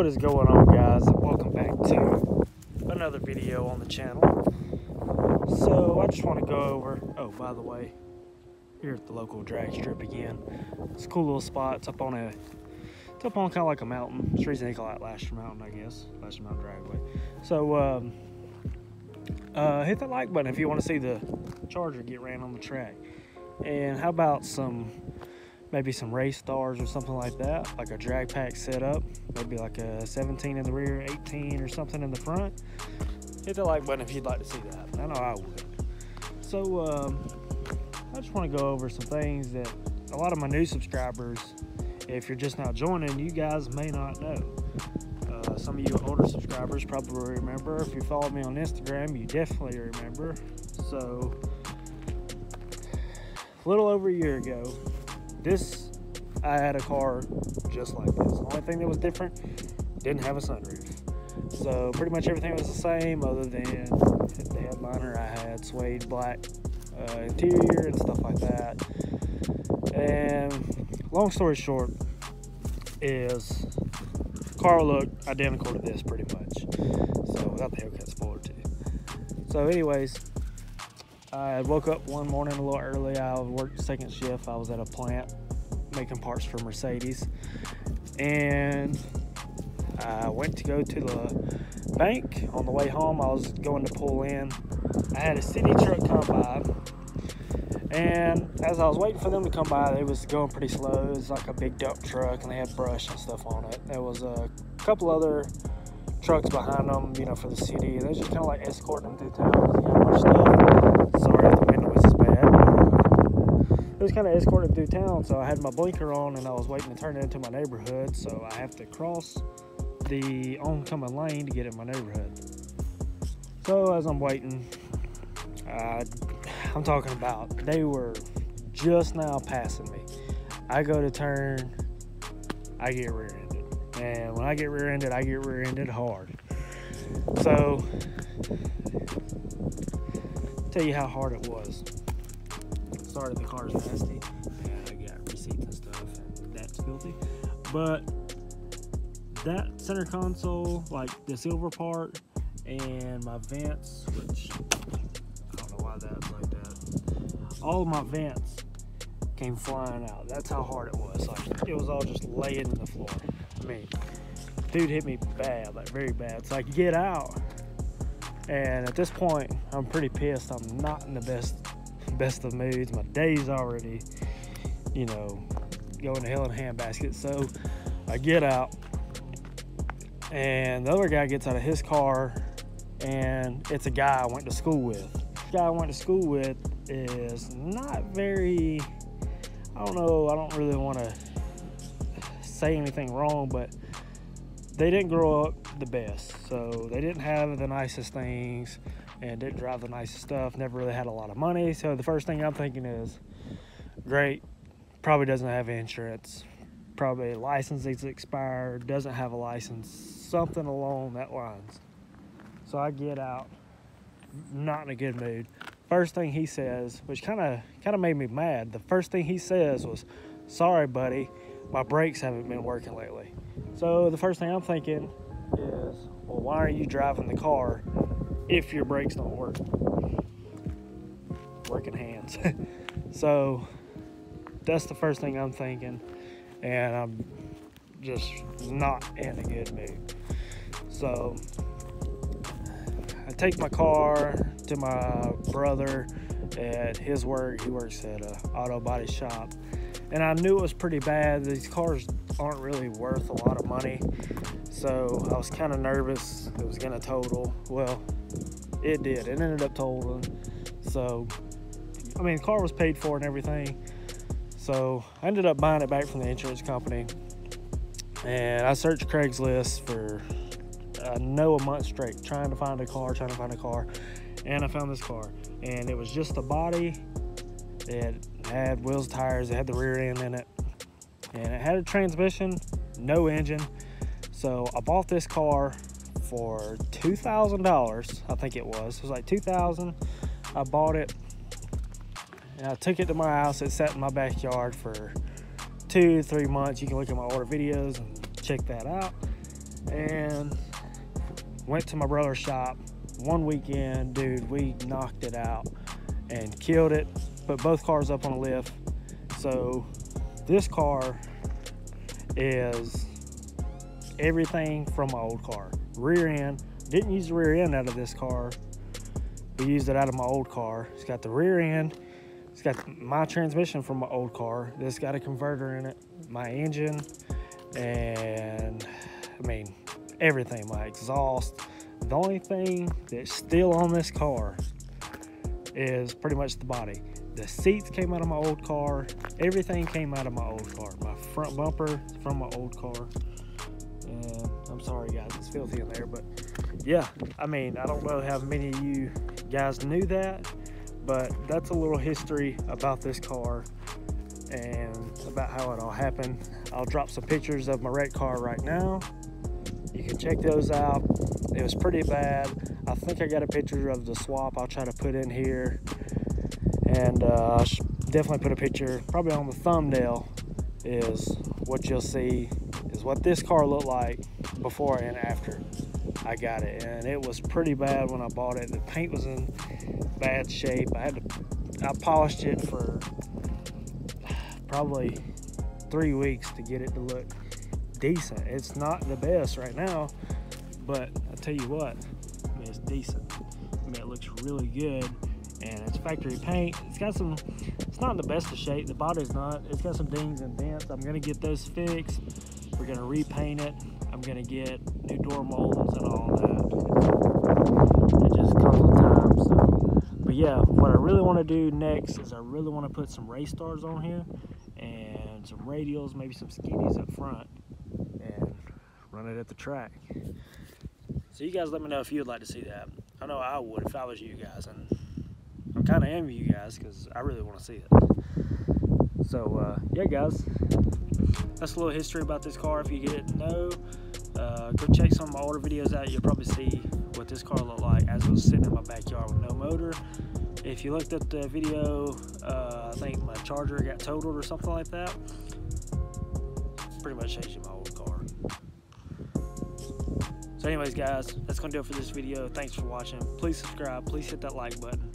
What is going on, guys? Welcome back to another video on the channel. So I just want to go over, oh, by the way, here at the local drag strip again. It's a cool little spot. It's up on kind of like a mountain. It's the reason they call it Lasher Mountain, I guess. Lasher Mountain Dragway. So hit that like button if you want to see the Charger get ran on the track. And how about maybe some race stars or something like that, like a drag pack setup, maybe like a 17 in the rear, 18 or something in the front. Hit the like button if you'd like to see that. I know I would. So I just want to go over some things that a lot of my new subscribers, if you're just now joining, you guys may not know. Some of you older subscribers probably remember. If you followed me on Instagram, you definitely remember. So a little over a year ago, I had a car just like this. The only thing that was different, didn't have a sunroof. So pretty much everything was the same other than the headliner. I had suede black interior and stuff like that. And long story short is car looked identical to this pretty much. So without the Hellcat spoiler too. So anyways, I woke up one morning a little early. I worked second shift. I was at a plant making parts for Mercedes, and I went to go to the bank. On the way home, I was going to pull in. I had a city truck come by, and as I was waiting for them to come by, they was going pretty slow. It was like a big dump truck, and they had brush and stuff on it. There was a couple other trucks behind them, you know, for the city. They was just kind of like escorting them through town because they had much stuff. Sorry if the wind noise is bad. It was kind of escorted through town, so I had my blinker on and I was waiting to turn it into my neighborhood, so I have to cross the oncoming lane to get in my neighborhood. So as I'm waiting, I'm talking about, they were just now passing me. I go to turn, I get rear-ended. And when I get rear-ended hard. So, tell you how hard it was. Sorry, the car's nasty. And I got receipts and stuff, and that's filthy. But that center console, like the silver part, and my vents, which I don't know why that's like that. All of my vents came flying out. That's how hard it was. Like, it was all just laying in the floor. I mean, dude hit me bad, like very bad. So I get out, and at this point, I'm pretty pissed. I'm not in the best of moods. My day's already, you know, going to hell in a handbasket. So I get out, and the other guy gets out of his car, and it's a guy I went to school with. The guy I went to school with is not very, I don't know, I don't really want to say anything wrong, but they didn't grow up the best. So they didn't have the nicest things and didn't drive the nicest stuff, never really had a lot of money. So the first thing I'm thinking is, great, probably doesn't have insurance, probably license is expired, doesn't have a license, something along that lines. So I get out, not in a good mood. First thing he says, which kind of made me mad, the first thing he says was, "Sorry, buddy, my brakes haven't been working lately." So the first thing I'm thinking is, well, why are you driving the car if your brakes don't work? Working hands. So that's the first thing I'm thinking, and I'm just not in a good mood. So I take my car to my brother at his work. He works at an auto body shop. And I knew it was pretty bad. These cars aren't really worth a lot of money. So I was kind of nervous it was going to total. Well, it did. It ended up totaling. So, I mean, the car was paid for and everything. So I ended up buying it back from the insurance company. And I searched Craigslist for, I know, a month straight, trying to find a car. And I found this car. And it was just the body. It had wheels, tires, it had the rear end in it, and it had a transmission, no engine. So I bought this car for $2,000, I think it was. It was like $2,000. I bought it, and I took it to my house. It sat in my backyard for 2 to 3 months. You can look at my older videos and check that out. and went to my brother's shop one weekend. Dude, we knocked it out and killed it. Put both cars up on a lift. So this car is everything from my old car. Rear end, didn't use the rear end out of this car. We used it out of my old car. It's got the rear end. It's got my transmission from my old car. This got a converter in it. My engine, and I mean everything. My exhaust. The only thing that's still on this car is pretty much the body. The seats came out of my old car. Everything came out of my old car. My front bumper is from my old car. And I'm sorry guys, it's filthy in there, but yeah, I mean, I don't know how many of you guys knew that, but that's a little history about this car and about how it all happened. I'll drop some pictures of my wrecked car right now. You can check those out. It was pretty bad. I think I got a picture of the swap I'll try to put in here, and I'll definitely put a picture probably on the thumbnail. Is what you'll see is what this car looked like before and after I got it, and it was pretty bad when I bought it. The paint was in bad shape. I polished it for probably 3 weeks to get it to look decent. It's not the best right now, but I tell you what, I mean, it's decent. I mean, it looks really good, and it's factory paint. It's got some, it's not in the best of shape. The body's not. It's got some dings and dents. I'm gonna get those fixed. We're gonna repaint it. I'm gonna get new door molds and all that. It just comes with time. So, but yeah, what I really want to do next is I really want to put some race stars on here and some radials, maybe some skinnies up front, and run it at the track. So you guys let me know if you'd like to see that. I know I would if I was you guys, and I'm kind of envy you guys because I really want to see it. So yeah guys, that's a little history about this car. If you didn't know, go check some of my older videos out. You'll probably see what this car looked like as it was sitting in my backyard with no motor. If you looked at the video, I think my charger got totaled or something like that. Pretty much changing my old car. So anyways guys, that's gonna do it for this video. Thanks for watching. Please subscribe, please hit that like button.